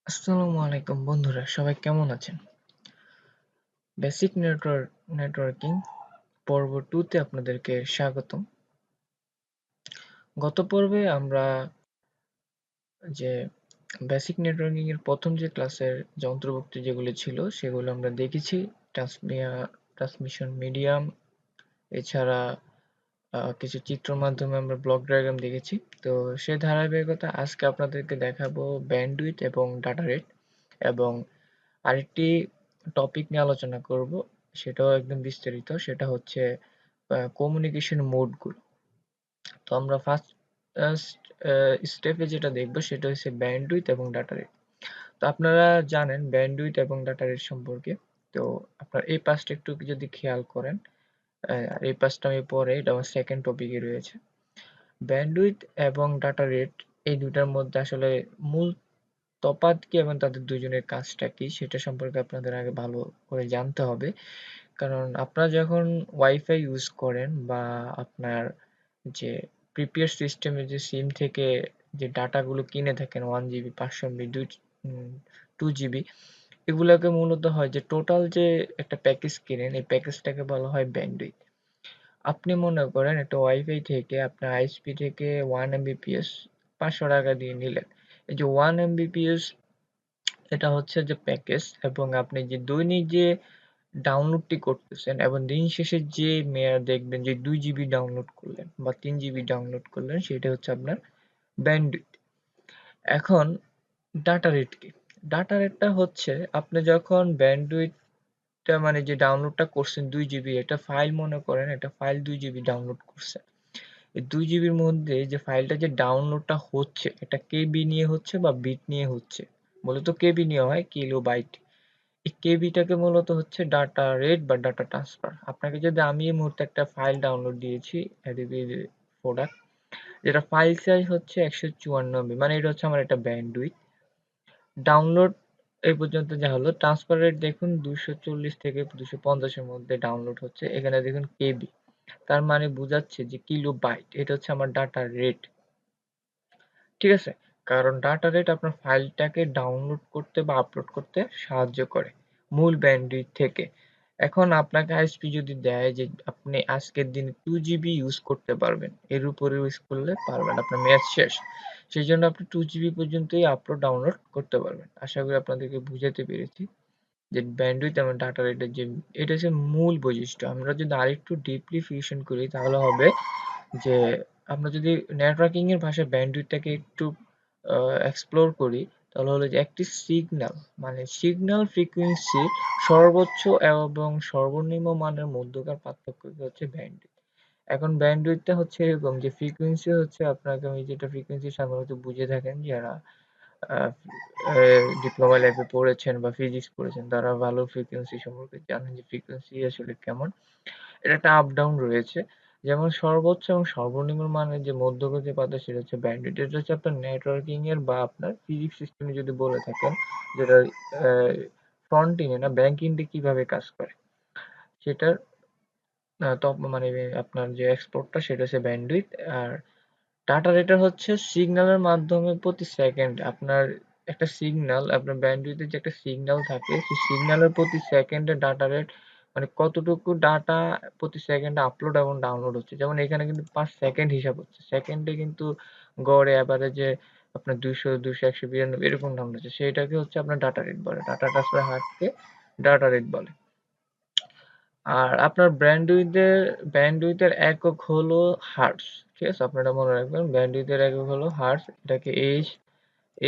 আসসালামু আলাইকুম বন্ধুরা, সবাই কেমন আছেন? বেসিক নেটওয়ার্কিং পর্ব 2 তে আপনাদেরকে স্বাগতম। গত পর্বে আমরা যে বেসিক নেটওয়ার্কিং এর প্রথম যে ক্লাসের যে অন্তর্ভুক্ত যেগুলো ছিল সেগুলো আমরা দেখেছি। ট্রান্সমিশন মিডিয়াম, এছাড়া কিছু চিত্র মাধ্যমে আমরা ব্লক ডায়াগ্রাম দেখেছি। তো সেই ধারাবাহিকতা আজকে আপনাদেরকে দেখাবো ব্যান্ডউইথ এবং ডাটা রেট, এবং আরেকটি টপিক নিয়ে আলোচনা করব, সেটাও একদম বিস্তারিত। সেটা হচ্ছে কমিউনিকেশন মোডগুলো। তো আমরা ফার্স্ট স্টেপে যেটা দেখব সেটা হচ্ছে ব্যান্ডউইথ এবং ডাটা রেট। তো আপনারা জানেন ব্যান্ডউইথ এবং ডাটা রেট সম্পর্কে। তো আপনার এই পাঁচটা একটু যদি খেয়াল করেন, এই পাঁচটা আমি পরে, এটা আমার সেকেন্ড টপিকে রয়েছে। ব্যান্ডউইথ এবং ডাটা রেট, এই দুটার মধ্যে আসলে মূল তফাৎ কি এবং তাদের দুজনের কাজটা কি সেটা সম্পর্কে আপনাদের আগে ভালো করে জানতে হবে। কারণ আপনারা যখন ওয়াইফাই ইউজ করেন বা আপনার যে প্রিপেড সিস্টেমে যে সিম থেকে যে ডাটাগুলো কিনে থাকেন 1 জিবি, 500 MB, 2 জিবি, এগুলোকে মূলত হয় যে টোটাল যে একটা প্যাকেজ কিনেন, এই প্যাকেজটাকে বলা হয় ব্যান্ডউইথ। আপনি মনে করেন একটা ওয়াইফাই থেকে আপনার আইএসপি থেকে 1 Mbps 500 টাকা দিয়ে নিলেন। এই যে 1 Mbps, এটা হচ্ছে যে প্যাকেজ, এবং আপনি যে দৈনিক যে ডাউনলোডটি করতেছেন এবং দিন শেষে যে মেয়াদ দেখবেন যে 2 জিবি ডাউনলোড করলেন বা 3 জিবি ডাউনলোড করলেন, সেটা হচ্ছে আপনার ব্যান্ডউইথ। এখন ডাটা রেট কি? ডাটা রেটটা হচ্ছে আপনি যখন ব্যান্ডউইথটা মানে যে ডাউনলোডটা করছেন 2 জিবি, এটা ফাইল মনে করেন, একটা ফাইল 2 জিবি ডাউনলোড করছেন। এই 2 জিবির মধ্যে যে ফাইলটা যে ডাউনলোডটা হচ্ছে, এটা কেবি নিয়ে হচ্ছে বা বিট নিয়ে হচ্ছে। মূলত কেবি নিয়ে হয়, কিলো বাইট। এই কেবিটাকে মূলত হচ্ছে ডাটা রেট বা ডাটা ট্রান্সফার। আপনাকে যদি আমি এই মুহূর্তে একটা ফাইল ডাউনলোড দিয়েছি, অ্যাডোবি প্রোডাক্ট, যেটা ফাইল সাইজ হচ্ছে 154 MB, মানে এটা হচ্ছে আমার একটা ব্যান্ডউইথ। ডাউনলোড এই পর্যন্ত যা হলো, ট্রান্সফার রেট দেখুন 240 থেকে 250 এর মধ্যে ডাউনলোড হচ্ছে। এখানে দেখুন কেবি, তার মানে বোঝাচ্ছে যে কিলো বাইট। এটা হচ্ছে আমার ডাটা রেট। ঠিক আছে? কারণ ডাটা রেট আপনার ফাইলটাকে ডাউনলোড করতে বা আপলোড করতে সাহায্য করে মূল ব্যান্ডউইথ থেকে। এখন আপনাকে আইএসপি যদি দেয় যে আপনি আজকের দিনে 2 জিবি ইউজ করতে পারবেন, এর উপরে ইউজ করলে পারবেন, আপনার মেয়াদ শেষ। সেই জন্য আপনি 2 জিবি পর্যন্তই আপলোড ডাউনলোড করতে পারবেন। আশা করি আপনাদেরকে বুঝাতে পেরেছি যে ব্যান্ডউইথ এবং ডাটা রেটের যে, এটা হচ্ছে মূল বৈশিষ্ট্য। আমরা যদি আরেকটু ডিপলি ফিউশন করি তাহলে হবে যে, আমরা যদি নেটওয়ার্কিং এর ভাষায় ব্যান্ডউইথটাকে একটু এক্সপ্লোর করি, তাহলে হলো যে একটি সিগন্যাল, মানে সিগন্যাল ফ্রিকোয়েন্সি সর্বোচ্চ এবং সর্বনিম্ন মানের মধ্যকার পার্থক্যকে হচ্ছে ব্যান্ডউইথ। এখন ব্যান্ডউইথটা হচ্ছে এরকম যে ফ্রিকোয়েন্সি হচ্ছে, আপনাকে আমি যেটা ফ্রিকোয়েন্সি সাধারণত বুঝে থাকেন যারা ডিপ্লোমা ল্যাবে পড়েছেন বা ফিজিক্স পড়েছেন, তারা ভালো ফ্রিকোয়েন্সি সম্পর্কে জানেন যে ফ্রিকোয়েন্সি আসলে কেমন। এটা একটা আপ ডাউন রয়েছে। যেমন সর্বোচ্চ এবং সর্বনিম্ন মানের যে মধ্যগতি পাতা, সেটা হচ্ছে ব্যান্ডউইথ। এটা হচ্ছে আপনার নেটওয়ার্কিং এর বা আপনার ফিজিক্স সিস্টেমে যদি বলে থাকেন, যেটা ফ্রন্ট এন্ডে না ব্যাক এন্ডে কিভাবে কাজ করে, সেটার মানে আপনার যে এক্সপোর্টটা সেটা হচ্ছে ব্যান্ডউইথ। আর ডাটা রেটের হচ্ছে সিগন্যালের মাধ্যমে প্রতি সেকেন্ড আপনার একটা সিগন্যাল, আপনার ব্যান্ডউইথের যে একটা সিগন্যাল থাকে, সেই সিগন্যালের প্রতি সেকেন্ডে ডাটা রেট, মানে কতটুকু ডাটা প্রতি সেকেন্ডে আপলোড এবং ডাউনলোড হচ্ছে। যেমন এখানে কিন্তু 5 সেকেন্ড হিসাব হচ্ছে, সেকেন্ডে কিন্তু গড়ে অ্যাভারেজে আপনার 200, 200, 192 এরকম ডাউনলোড হচ্ছে। সেইটাকে হচ্ছে আপনার ডাটা রেট বলে, ডাটা ট্রান্সফার হারকে ডাটা রেট বলে। আর আপনার ব্যান্ডউইথের একক হলো হার্টজ। ঠিক আছে? আপনারা মনে রাখবেন ব্যান্ডউইথের একক হলো হার্টজ। এটাকে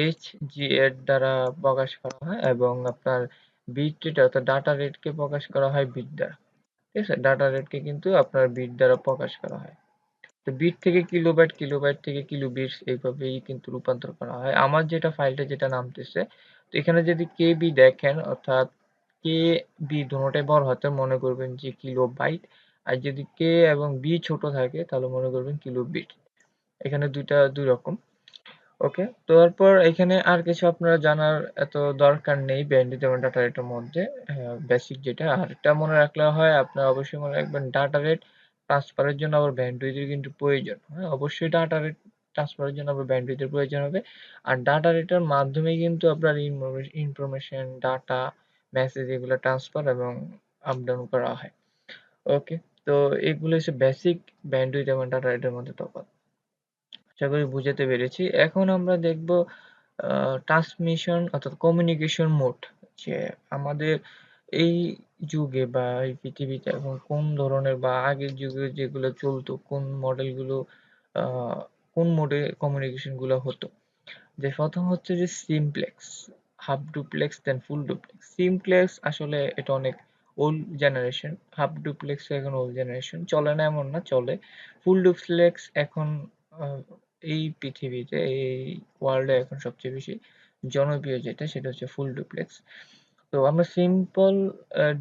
এইচজি এর দ্বারা প্রকাশ করা হয়, এবং আপনার বিট রেট অর্থাৎ ডাটা রেটকে প্রকাশ করা হয় বিট দ্বারা। ঠিক আছে? ডাটা রেটকে কিন্তু আপনার বিট দ্বারা প্রকাশ করা হয়। তো বিট থেকে কিলোবাইট, কিলোবাইট থেকে কিলোবিটস, এইভাবেই কিন্তু রূপান্তর করা হয়। আমার যেটা ফাইলটা যেটা নামতেছে, তো এখানে যদি কেবি দেখেন, অর্থাৎ কে বি দুটোটাই বড় হাতের, মনে করবেন যে কিলোবাইট। আর যদি কে এবং বি ছোট থাকে তাহলে মনে করবেন কিলোবিট। এখানে দুই রকম। ওকে, তো তারপর এখানে আর কিছু আপনারা জানার এত দরকার নেই ব্যান্ডউইথ এবং ডাটা রেটের মধ্যে। বেসিক যেটা, আর এটা মনে রাখলে হয়, আপনার অবশ্যই মনে রাখবেন ডাটা রেট ট্রান্সফারের জন্য আবার ব্যান্ডউইথের কিন্তু প্রয়োজন। হ্যাঁ, অবশ্যই ডাটা রেট ট্রান্সফারের জন্য আপনার ব্যান্ডউইথের প্রয়োজন হবে। আর ডাটা রেটের মাধ্যমে কিন্তু আপনার ইনফরমেশন, ডাটা, মেসেজ এগুলো ট্রান্সফার এবং আপ ডাউন করা হয়। ওকে, তো এগুলো হচ্ছে বেসিক ব্যান্ডউইথ এবং ডাটা রেটের মধ্যে তফাৎ। আশা করি বুঝাতে পেরেছি। এখন আমরা দেখব ট্রান্সমিশন অর্থাৎ কমিউনিকেশন মোড, যে আমাদের এই যুগে বা এই পৃথিবীতে এখন কোন ধরনের বা আগের যুগে যেগুলো চলতো, কোন মডেলগুলো, কোন মোডে কমিউনিকেশন গুলো হতো। যে প্রথম হচ্ছে যে সিমপ্লেক্স, হাফ ডুপ্লেক্স, দেন ফুল ডুপ্লেক্স। সিমপ্লেক্স আসলে এটা অনেক ওল্ড জেনারেশন, হাফ ডুপ্লেক্স এখন ওল্ড জেনারেশন, চলে না এমন না, চলে। ফুল ডুপ্লেক্স এখন আহ, এই পৃথিবীতে, এই ওয়ার্ল্ডে এখন সবচেয়ে বেশি জনপ্রিয় যেটা, সেটা হচ্ছে ফুল ডুপ্লেক্স। তো আমরা সিম্পল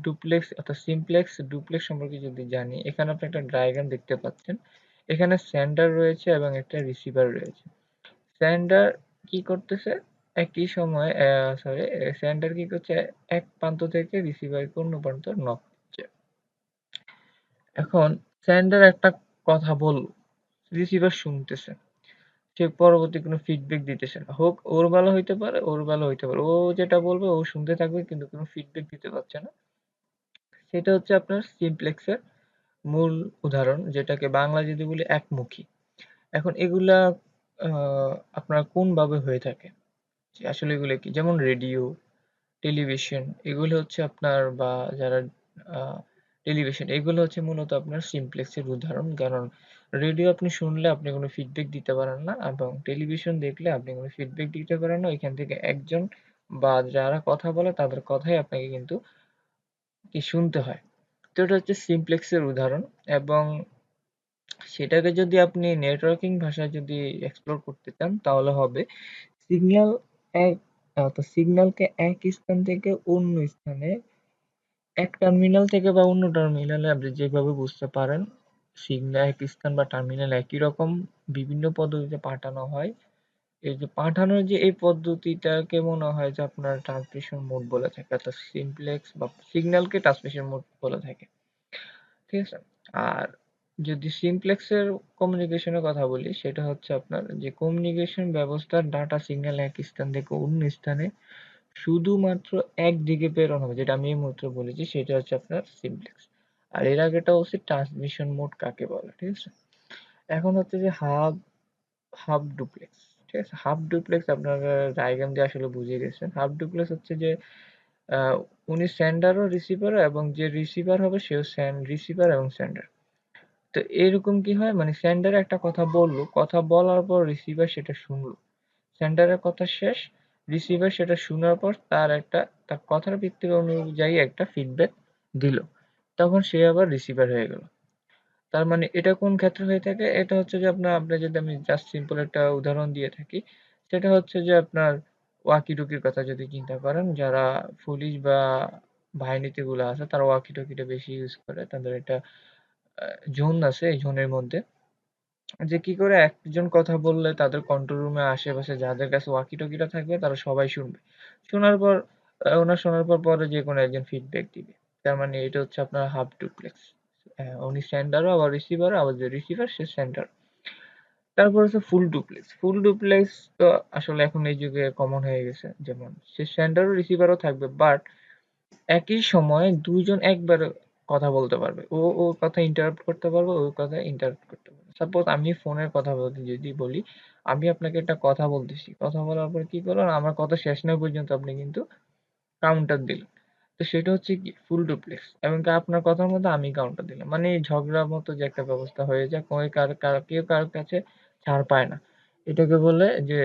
ডুপ্লেক্স অর্থাৎ সিমপ্লেক্স ডুপ্লেক্স সম্পর্কে যদি জানি, এখানে আপনি একটা ডায়াগ্রাম দেখতে পাচ্ছেন। এখানে সেন্ডার রয়েছে এবং একটা রিসিভার রয়েছে। সেন্ডার কি করতেছে, একই সময় সরি, সেন্ডার কি করছে, এক প্রান্ত থেকে রিসিভারকে অন্য প্রান্ত নক করছে। এখন সেন্ডার একটা কথা বলল, রিসিভার শুনতেছে, সে পরবর্তী কোনো ফিডব্যাক দিতেছে না। হোক ওর ভালো হইতে পারে, ওর ভালো হইতে পারে, ও যেটা বলবে ও শুনতে থাকবে কিন্তু কোনো ফিডব্যাক দিতে পারছে না। সেটা হচ্ছে আপনার সিমপ্লেক্সের মূল উদাহরণ, যেটাকে বাংলা যদি বলি একমুখী। এখন এগুলা আপনার কোন ভাবে হয়ে থাকে, যে আসলে এগুলো কি, যেমন রেডিও, টেলিভিশন, এগুলো হচ্ছে আপনার, বা যারা টেলিভিশন, এগুলো হচ্ছে মূলত আপনার সিমপ্লেক্সের উদাহরণ। কারণ রেডিও আপনি শুনলে আপনি কোনো ফিডব্যাক দিতে পারেন না, এবং টেলিভিশন দেখলে আপনি কোনো ফিডব্যাক দিতে পারেন না। এখান থেকে একজন বা যারা কথা বলে তাদের কথাই আপনাকে কিন্তু কি শুনতে হয়। তো এটা হচ্ছে সিমপ্লেক্সের উদাহরণ। এবং সেটাকে যদি আপনি নেটওয়ার্কিং ভাষায় যদি এক্সপ্লোর করতে চান, তাহলে হবে সিগন্যাল এক অর্থাৎ সিগন্যালকে এক স্থান থেকে অন্য স্থানে, এক টার্মিনাল থেকে বা অন্য টার্মিনালে আপনি যেভাবে বুঝতে পারেন, সিগন্যাল এক স্থান বা টার্মিনাল একই রকম বিভিন্ন পদ্ধতিতে পাঠানো হয়। এই যে পাঠানোর যে এই পদ্ধতিটাকে মনে হয় যে আপনার ট্রান্সমিশন মোড বলে থাকে, অর্থাৎ সিমপ্লেক্স বা সিগন্যালকে ট্রান্সমিশন মোড বলে থাকে। ঠিক আছে? আর যদি সিমপ্লেক্সের কমিউনিকেশনের কথা বলি, সেটা হচ্ছে আপনার যে কমিউনিকেশন ব্যবস্থার ডাটা সিগন্যাল এক স্থান থেকে অন্য স্থানে শুধুমাত্র একদিকে প্রেরণ হবে, যেটা আমি এই মুহূর্তে বলেছি, সেটা হচ্ছে আপনার সিমপ্লেক্স। আর এর আগেটা হচ্ছে ট্রান্সমিশন মোড কাকে বলে। ঠিক আছে? এখন হচ্ছে যে হাব হাব ডুপ্লেক্স। ঠিক আছে? হাফ ডুপ্লেক্স আপনারা ডায়াগ্রাম দিয়ে আসলে বুঝিয়ে গেছেন। হাফ ডুপ্লেক্স হচ্ছে যে আহ, উনি সেন্ডারও রিসিভারও, এবং যে রিসিভার হবে সেও রিসিভার এবং সেন্ডার। তো এরকম কি হয়, মানে সেন্ডার একটা কথা বললো, কথা বলার পর রিসিভার সেটা শুনলো, সেন্ডারের কথা শেষ, রিসিভার সেটা শোনার পর তার কথার ভিত্তি অনুযায়ী একটা ফিডব্যাক দিল, তখন সে আবার রিসিভার হয়ে গেল। তার মানে এটা কোন ক্ষেত্রে হয়ে থাকে, এটা হচ্ছে যে আপনি যদি আমি জাস্ট সিম্পল একটা উদাহরণ দিয়ে থাকি, সেটা হচ্ছে যে আপনার ওয়াকি টকির কথা যদি চিন্তা করেন, যারা পুলিশ বা বাহিনীতে গুলো আছে তারা ওয়াকি টকিটা বেশি ইউজ করে, তাদের একটা জোন আছে, এই জোনের মধ্যে যে কি করে একজন কথা বললে তাদের কন্ট্রোল রুমে আশেপাশে যাদের কাছে ওয়াকি টকিটা থাকবে তারা সবাই শুনবে, শোনার পর ওনার শোনার পর পরে যে কোনো একজন ফিডব্যাক দিবে। তার মানে এটা হচ্ছে আপনার হাফ ডুপ্লেক্স। উনি সেন্ডারও আবার রিসিভারও, আবার যে রিসিভার সে সেন্ডার। তারপর হচ্ছে ফুল ডুপ্লেক্স। ফুল ডুপ্লেক্স তো আসলে এখন এই যুগে কমন হয়ে গেছে, যেমন সে সেন্ডারও রিসিভারও থাকবে, বাট একই সময়ে দুইজন একবারে কথা বলতে পারবে। ও ওর কথা ইন্টারাপ্ট করতে পারবে, ওর কথা ইন্টারাপ্ট করতে পারবে। সাপোজ আমি ফোনের কথা বলতে যদি বলি, আমি আপনাকে একটা কথা বলতেছি, কথা বলার পর কি করলেন, আমার কথা শেষ না পর্যন্ত আপনি কিন্তু কাউন্টার দিলেন। তো সেটা হচ্ছে কি ফুল ডুপ্লেক্স, এবং কি আপনার কথার মধ্যে আমি কাউন্টার দিলাম, মানে এই ঝগড়ার মতো যে একটা ব্যবস্থা হয়ে যায়, কেউ কারোর কাছে ছাড় পায় না। এটাকে বলে যে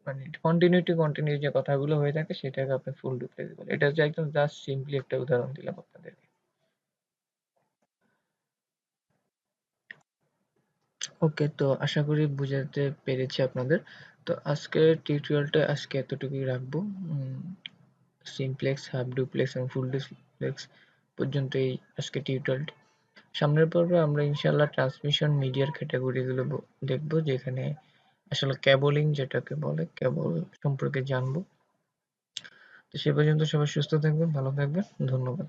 মানে কন্টিনিউ যে কথাগুলো হয়ে থাকে সেটাকে আপনি ফুল ডুপ্লেক্স বলে। এটা হচ্ছে একদম জাস্ট সিম্পলি একটা উদাহরণ দিলাম আপনাদেরকে। ওকে, তো আশা করি বুঝাতে পেরেছি আপনাদের। তো আজকের টিউটোরিয়ালটা আজকে এতটুকুই রাখবো। সিমপ্লেক্স, হাফ ডুপ্লেক্স এবং ফুল ডুপ্লেক্স পর্যন্তই আজকে টিউটোরিয়ালটি। সামনের পর্বে আমরা ইনশাআল্লাহ ট্রান্সমিশন মিডিয়ার ক্যাটাগরিগুলো দেখবো, যেখানে আসলে ক্যাবলিং যেটাকে বলে, ক্যাবল সম্পর্কে জানবো। তো সে পর্যন্ত সবাই সুস্থ থাকবেন, ভালো থাকবেন, ধন্যবাদ।